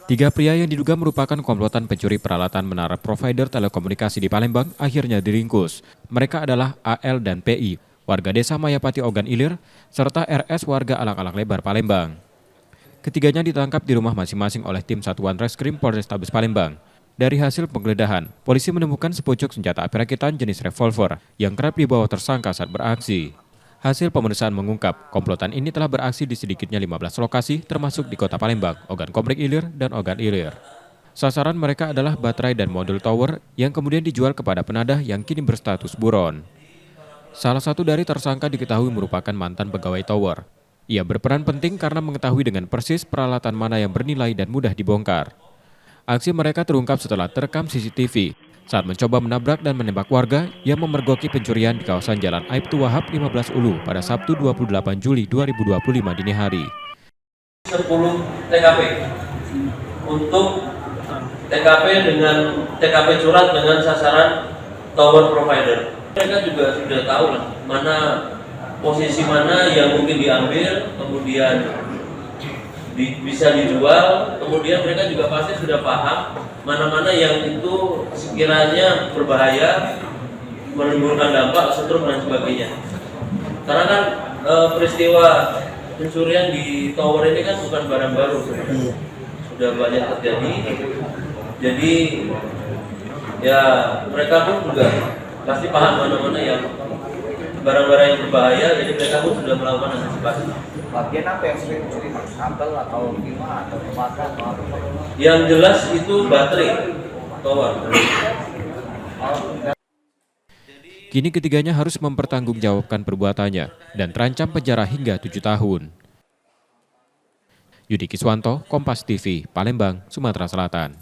Tiga pria yang diduga merupakan komplotan pencuri peralatan menara provider telekomunikasi di Palembang akhirnya diringkus. Mereka adalah AL dan PI, warga desa Mayapati Ogan Ilir, serta RS warga Alak-Alak Lebar Palembang. Ketiganya ditangkap di rumah masing-masing oleh tim Satuan Reskrim Polrestabes Palembang. Dari hasil penggeledahan, polisi menemukan sepucuk senjata api rakitan jenis revolver yang kerap dibawa tersangka saat beraksi. Hasil pemeriksaan mengungkap, komplotan ini telah beraksi di sedikitnya 15 lokasi termasuk di Kota Palembang, Ogan Komplek Ilir, dan Ogan Ilir. Sasaran mereka adalah baterai dan modul tower yang kemudian dijual kepada penadah yang kini berstatus buron. Salah satu dari tersangka diketahui merupakan mantan pegawai tower. Ia berperan penting karena mengetahui dengan persis peralatan mana yang bernilai dan mudah dibongkar. Aksi mereka terungkap setelah terekam CCTV saat mencoba menabrak dan menembak warga yang memergoki pencurian di kawasan Jalan Aibtu Wahab 15 Ulu pada Sabtu 28 Juli 2025 dini hari. 10 TKP untuk TKP curhat dengan sasaran tower provider. Mereka juga sudah tahu lah posisi mana yang mungkin diambil, kemudian bisa dijual, kemudian mereka juga pasti sudah paham mana-mana yang itu sekiranya berbahaya, menimbulkan dampak, setrum dan sebagainya. Karena kan peristiwa pencurian di tower ini kan bukan barang baru, sudah banyak terjadi. Jadi ya mereka pun juga pasti paham mana-mana yang barang-barang yang berbahaya, jadi mereka pun sudah melakukan antisipasi. Bagian apa yang sering dicuri, kabel atau gimana, atau pembatas atau apa? Yang jelas itu baterai tower. Kini ketiganya harus mempertanggungjawabkan perbuatannya dan terancam penjara hingga 7 tahun. Yudi Kiswanto, Kompas TV, Palembang, Sumatera Selatan.